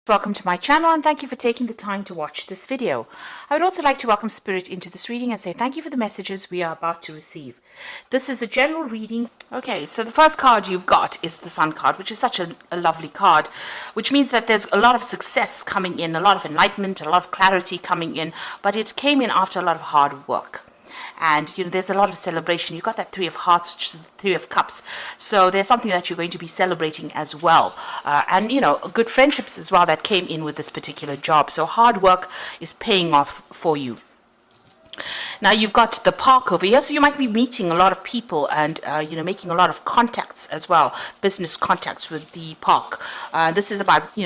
Welcome to my channel and thank you for taking the time to watch this video. I would also like to welcome Spirit into this reading and say thank you for the messages we are about to receive. This is a general reading. Okay, so the first card you've got is the Sun card, which is such a lovely card, which means that there's a lot of success coming in, a lot of enlightenment, a lot of clarity coming in, but it came in after a lot of hard work. And there's a lot of celebration. You've got that Three of Hearts, which is the Three of Cups. So there's something that you're going to be celebrating as well. And good friendships as well that came in with this particular job. So hard work is paying off for you. Now you've got the park over here, so you might be meeting a lot of people and making a lot of contacts as well, business contacts with the park. This is about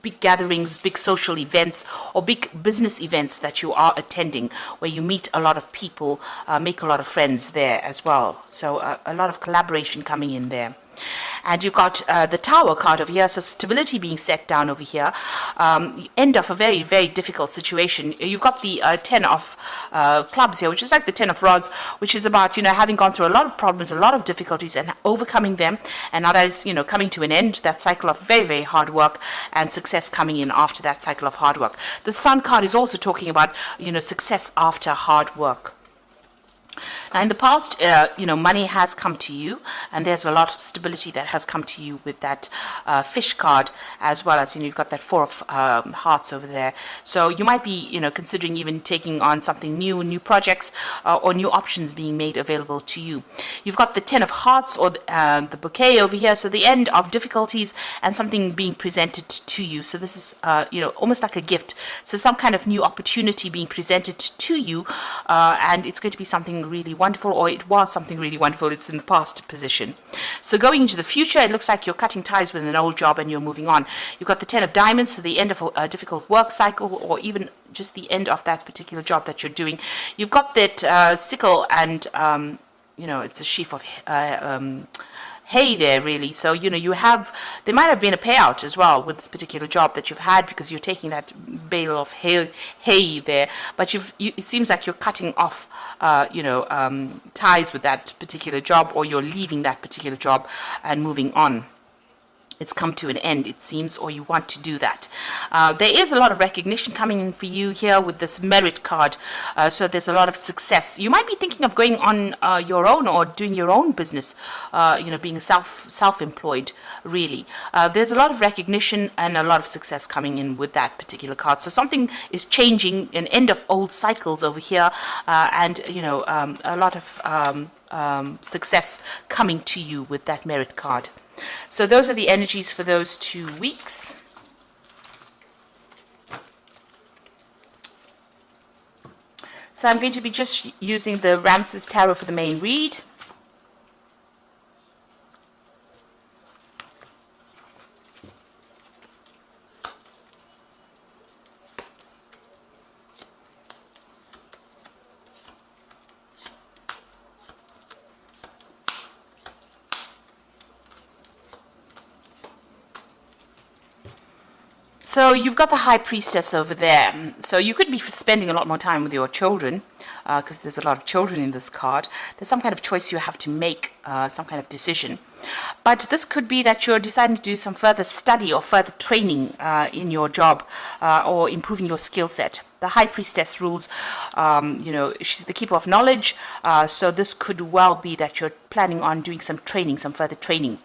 big gatherings, big social events, or big business events that you are attending, where you meet a lot of people, make a lot of friends there as well. So a lot of collaboration coming in there. And you've got the Tower card over here, so stability being set down over here. End of a very, very difficult situation. You've got the 10 of clubs here, which is like the 10 of rods, which is about, having gone through a lot of problems, a lot of difficulties, and overcoming them. And now that is, coming to an end, that cycle of very, very hard work and success coming in after that cycle of hard work. The Sun card is also talking about, success after hard work. Now in the past, money has come to you, and there's a lot of stability that has come to you with that fish card, as well as, you've got that Four of Hearts over there. So you might be, considering even taking on something new projects or new options being made available to you. You've got the 10 of Hearts or the bouquet over here, so the end of difficulties and something being presented to you. So this is, almost like a gift. So some kind of new opportunity being presented to you, and it's going to be something really wonderful, or it was something really wonderful. It's in the past position. So going into the future, it looks like you're cutting ties with an old job and you're moving on. You've got the 10 of Diamonds, so the end of a difficult work cycle, or even just the end of that particular job that you're doing. You've got that sickle and it's a sheaf of hay there, really. So there might have been a payout as well with this particular job that you've had, because you're taking that bale of hay there, but it seems like you're cutting off ties with that particular job, or you're leaving that particular job and moving on. It's come to an end, it seems, or you want to do that. There is a lot of recognition coming in for you here with this Merit card. So there's a lot of success. You might be thinking of going on your own, or doing your own business, being self-employed, really. There's a lot of recognition and a lot of success coming in with that particular card. So something is changing, an end of old cycles over here, and a lot of success coming to you with that Merit card. So those are the energies for those 2 weeks. So I'm going to be just using the Ramses Tarot for the main read. So you've got the High Priestess over there. So you could be spending a lot more time with your children, because there's a lot of children in this card. There's some kind of choice you have to make, some kind of decision. But this could be that you're deciding to do some further study or further training in your job, or improving your skill set. The High Priestess rules, she's the keeper of knowledge, so this could well be that you're planning on doing some training, some further training.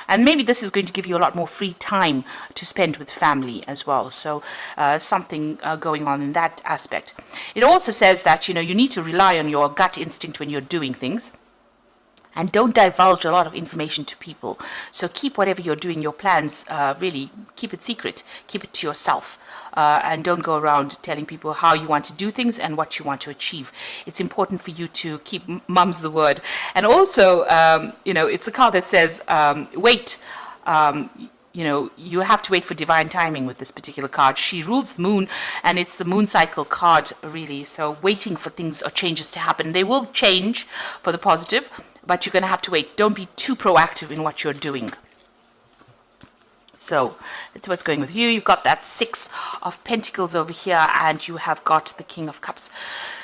And maybe this is going to give you a lot more free time to spend with family as well. So something going on in that aspect. It also says that, you need to rely on your gut instinct when you're doing things. And don't divulge a lot of information to people. So keep whatever you're doing, your plans, really keep it secret. Keep it to yourself. And don't go around telling people how you want to do things and what you want to achieve. It's important for you to keep mum's the word. And also, it's a card that says, wait. You have to wait for divine timing with this particular card. She rules the moon, and it's the moon cycle card, really. So waiting for things or changes to happen. They will change for the positive, but you're going to have to wait. Don't be too proactive in what you're doing. So that's what's going with you. You've got that 6 of Pentacles over here, and you have got the King of Cups.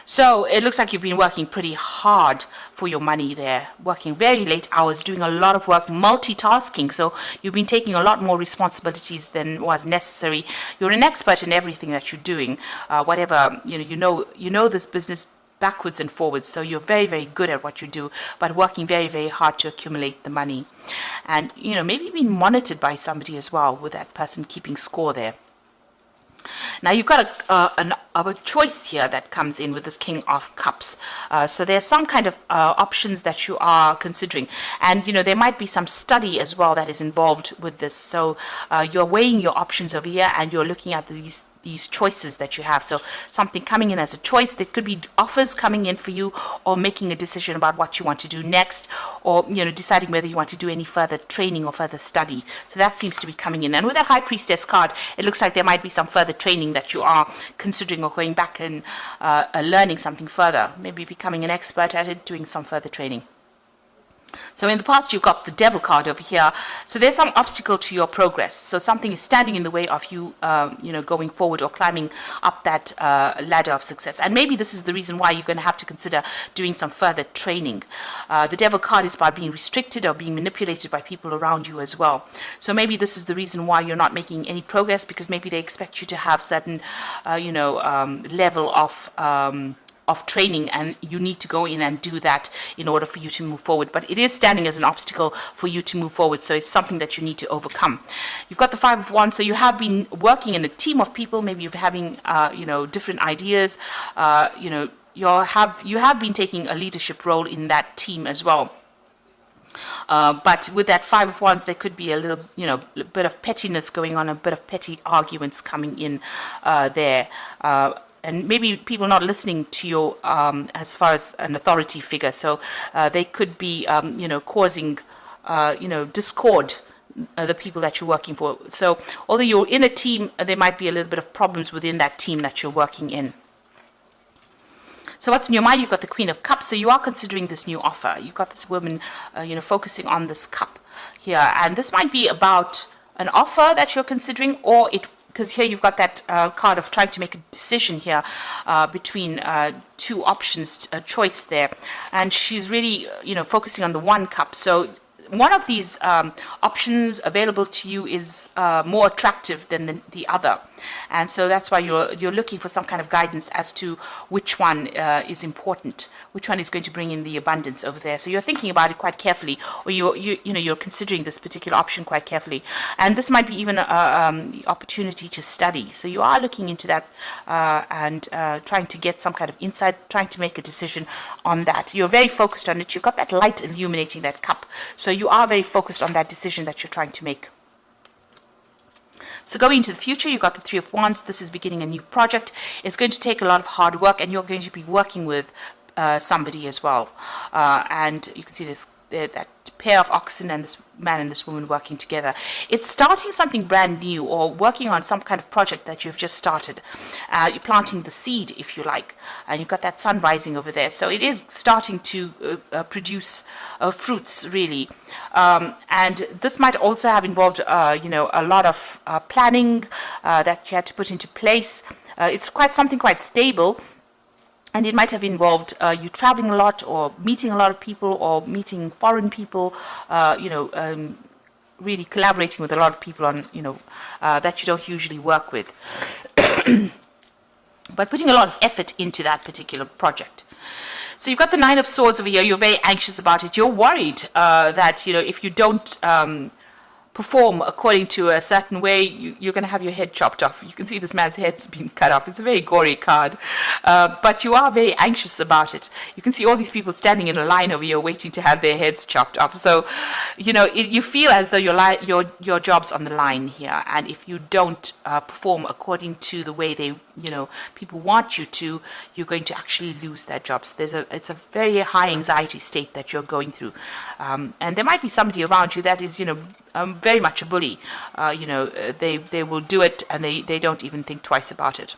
So it looks like you've been working pretty hard for your money there, working very late hours, doing a lot of work, multitasking. So you've been taking a lot more responsibilities than was necessary. You're an expert in everything that you're doing, whatever, you know this business backwards and forwards, so you're very, very good at what you do, but working very, very hard to accumulate the money. And maybe being monitored by somebody as well, with that person keeping score there. Now you've got a choice here that comes in with this King of Cups. So there's some kind of options that you are considering, and there might be some study as well that is involved with this. So you're weighing your options over here, and you're looking at these choices that you have. So something coming in as a choice, there could be offers coming in for you, or making a decision about what you want to do next, or deciding whether you want to do any further training or further study. So that seems to be coming in. And with that High Priestess card, it looks like there might be some further training that you are considering, or going back and learning something further, maybe becoming an expert at it, doing some further training. So in the past, you've got the Devil card over here. So there's some obstacle to your progress. So something is standing in the way of you, going forward or climbing up that ladder of success. And maybe this is the reason why you're going to have to consider doing some further training. The Devil card is about being restricted or being manipulated by people around you as well. So maybe this is the reason why you're not making any progress, because maybe they expect you to have certain, level of training, and you need to go in and do that in order for you to move forward. But it is standing as an obstacle for you to move forward, so it's something that you need to overcome. You've got the 5 of Wands, so you have been working in a team of people. Maybe you're having different ideas. You have been taking a leadership role in that team as well. But with that 5 of Wands, there could be a little, bit of pettiness going on, a bit of petty arguments coming in there. And maybe people not listening to you as far as an authority figure. So they could be, causing, discord, the people that you're working for. So although you're in a team, there might be a little bit of problems within that team that you're working in. So what's in your mind? You've got the Queen of Cups. So you are considering this new offer. You've got this woman, focusing on this cup here. And this might be about an offer that you're considering, or because here you've got that card of trying to make a decision here between 2 options, a choice there. And she's really, focusing on the 1 cup. So one of these options available to you is more attractive than the other. And so that's why you're looking for some kind of guidance as to which one is important, which one is going to bring in the abundance over there. So you're thinking about it quite carefully, or you're considering this particular option quite carefully. And this might be even an opportunity to study. So you are looking into that and trying to get some kind of insight, trying to make a decision on that. You're very focused on it. You've got that light illuminating that cup. So you are very focused on that decision that you're trying to make. So going into the future, you've got the 3 of Wands. This is beginning a new project. It's going to take a lot of hard work, and you're going to be working with somebody as well. And you can see this that pair of oxen and this man and this woman working together. It's starting something brand new, or working on some kind of project that you've just started. You're planting the seed, if you like, and you've got that sun rising over there. So it is starting to produce fruits, really. And this might also have involved, a lot of planning that you had to put into place. It's something quite stable. And it might have involved you traveling a lot, or meeting a lot of people, or meeting foreign people, really collaborating with a lot of people on, that you don't usually work with. But putting a lot of effort into that particular project. So you've got the 9 of Swords over here. You're very anxious about it. You're worried that, if you don't perform according to a certain way, you're going to have your head chopped off. You can see this man's head's been cut off. It's a very gory card, but you are very anxious about it. You can see all these people standing in a line over here waiting to have their heads chopped off. So, you feel as though your job's on the line here, and if you don't perform according to the way they, people want you to, you're going to actually lose that job. So it's a very high anxiety state that you're going through, and there might be somebody around you that is, very much a bully. They will do it, and they don't even think twice about it.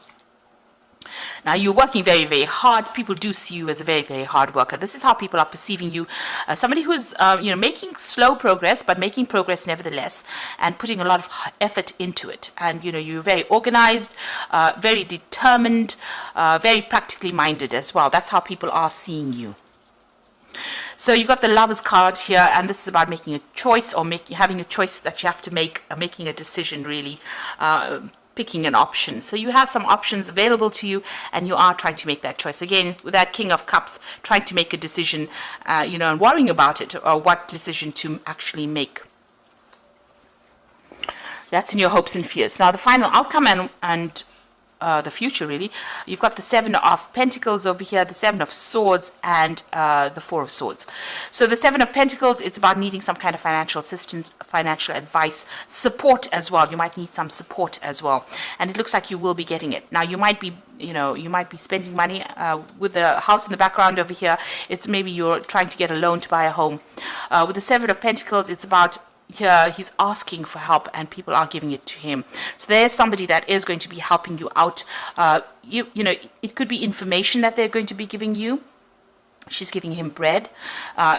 Now, you're working very, very hard. People do see you as a very, very hard worker. This is how people are perceiving you. Somebody who's, making slow progress, but making progress nevertheless, and putting a lot of effort into it. And, you're very organized, very determined, very practically minded as well. That's how people are seeing you. So you've got the Lovers card here, and this is about making a choice, or having a choice that you have to make, making a decision, really. Picking an option. So you have some options available to you, and you are trying to make that choice. Again, with that King of Cups, trying to make a decision, and worrying about it, or what decision to actually make. That's in your hopes and fears. Now, the final outcome and the future, really. You've got the Seven of Pentacles over here, the Seven of Swords, and the Four of Swords. So the Seven of Pentacles, it's about needing some kind of financial assistance, financial advice, support as well. You might need some support as well, and it looks like you will be getting it. Now, you might be spending money with the house in the background over here. It's maybe you're trying to get a loan to buy a home. With the Seven of Pentacles, it's about here he's asking for help, and people are giving it to him. So there's somebody that is going to be helping you out. It could be information that they're going to be giving you. She's giving him bread,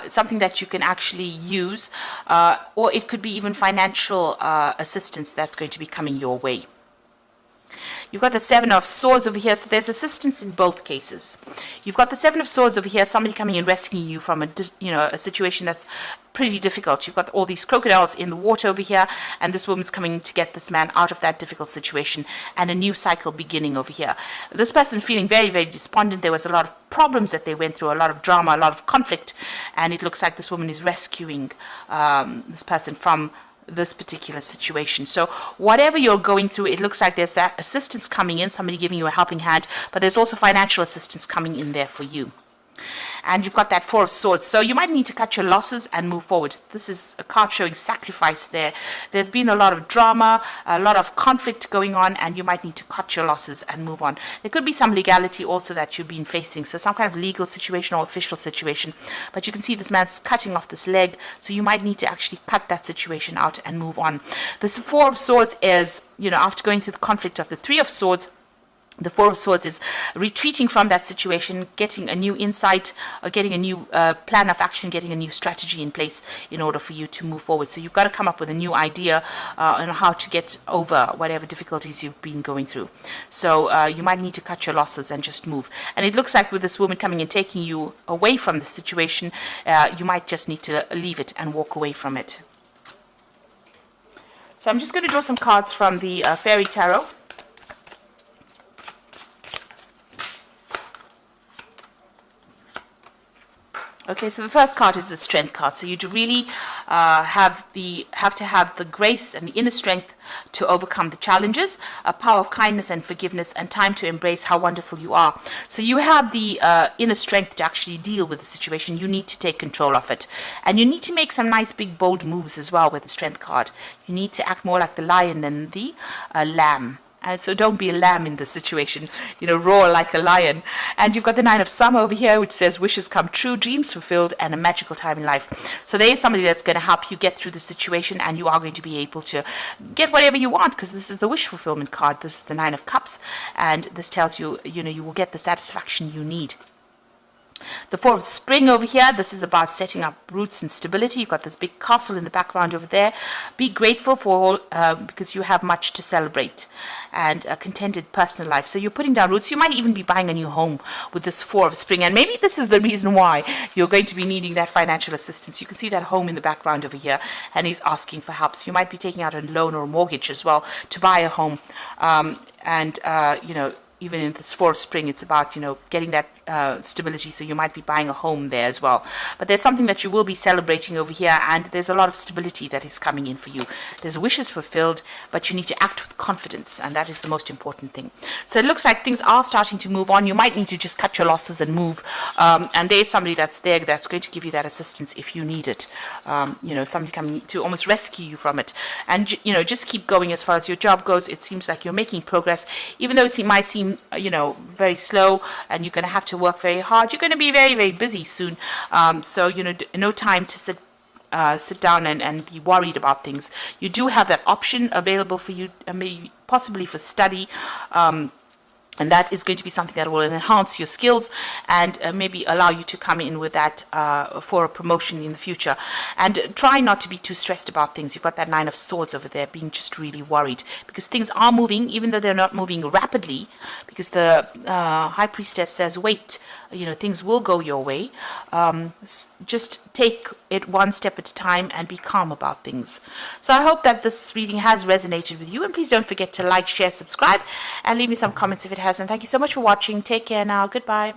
something that you can actually use, or it could be even financial assistance that's going to be coming your way. You've got the Seven of Swords over here, so there's assistance in both cases. You've got the Seven of Swords over here, somebody coming and rescuing you from a situation that's pretty difficult. You've got all these crocodiles in the water over here, and this woman's coming to get this man out of that difficult situation, and a new cycle beginning over here. This person feeling very, very despondent. There was a lot of problems that they went through, a lot of drama, a lot of conflict, and it looks like this woman is rescuing this person from this particular situation. So whatever you're going through, it looks like there's that assistance coming in, somebody giving you a helping hand, but there's also financial assistance coming in there for you. And you've got that Four of Swords. So you might need to cut your losses and move forward. This is a card showing sacrifice there. There's been a lot of drama, a lot of conflict going on, and you might need to cut your losses and move on. There could be some legality also that you've been facing. So some kind of legal situation or official situation. But you can see this man's cutting off this leg. So you might need to actually cut that situation out and move on. This Four of Swords is, after going through the conflict of the Three of Swords, the Four of Swords is retreating from that situation, getting a new insight, or getting a new plan of action, getting a new strategy in place in order for you to move forward. So you've got to come up with a new idea on how to get over whatever difficulties you've been going through. So you might need to cut your losses and just move. And it looks like with this woman coming and taking you away from the situation, you might just need to leave it and walk away from it. So I'm just going to draw some cards from the Fairy Tarot. Okay, so the first card is the Strength card. So you do really have to have the grace and the inner strength to overcome the challenges, a power of kindness and forgiveness, and time to embrace how wonderful you are. So you have the inner strength to actually deal with the situation. You need to take control of it. And you need to make some nice, big, bold moves as well with the Strength card. You need to act more like the lion than the lamb. And so don't be a lamb in this situation, roar like a lion. And you've got the Nine of Summer over here, which says wishes come true, dreams fulfilled, and a magical time in life. So there is somebody that's going to help you get through the situation, and you are going to be able to get whatever you want, because this is the wish fulfillment card. This is the Nine of Cups, and this tells you, you will get the satisfaction you need. The Four of Spring over here, this is about setting up roots and stability. You've got this big castle in the background over there. Be grateful for all, because you have much to celebrate, and a contented personal life. So you're putting down roots. You might even be buying a new home with this Four of Spring, and maybe this is the reason why you're going to be needing that financial assistance. You can see that home in the background over here, and he's asking for help. So you might be taking out a loan or a mortgage as well to buy a home, even in this Four of Spring, it's about, getting that stability, so you might be buying a home there as well. But there's something that you will be celebrating over here, and there's a lot of stability that is coming in for you. There's wishes fulfilled, but you need to act with confidence, and that is the most important thing. So it looks like things are starting to move on. You might need to just cut your losses and move, and there's somebody that's there that's going to give you that assistance if you need it. Somebody coming to almost rescue you from it. And, just keep going as far as your job goes. It seems like you're making progress, even though it might seem very slow, and you're going to have to work very hard. You're going to be very, very busy soon. So, no time to sit down and be worried about things. You do have that option available for you, maybe possibly for study. And that is going to be something that will enhance your skills and maybe allow you to come in with that for a promotion in the future. And try not to be too stressed about things. You've got that Nine of Swords over there, being just really worried, because things are moving, even though they're not moving rapidly, because the High Priestess says, wait, things will go your way. Just take it one step at a time and be calm about things. So I hope that this reading has resonated with you, and please don't forget to like, share, subscribe, and leave me some comments if it has. And thank you so much for watching. Take care now. Goodbye.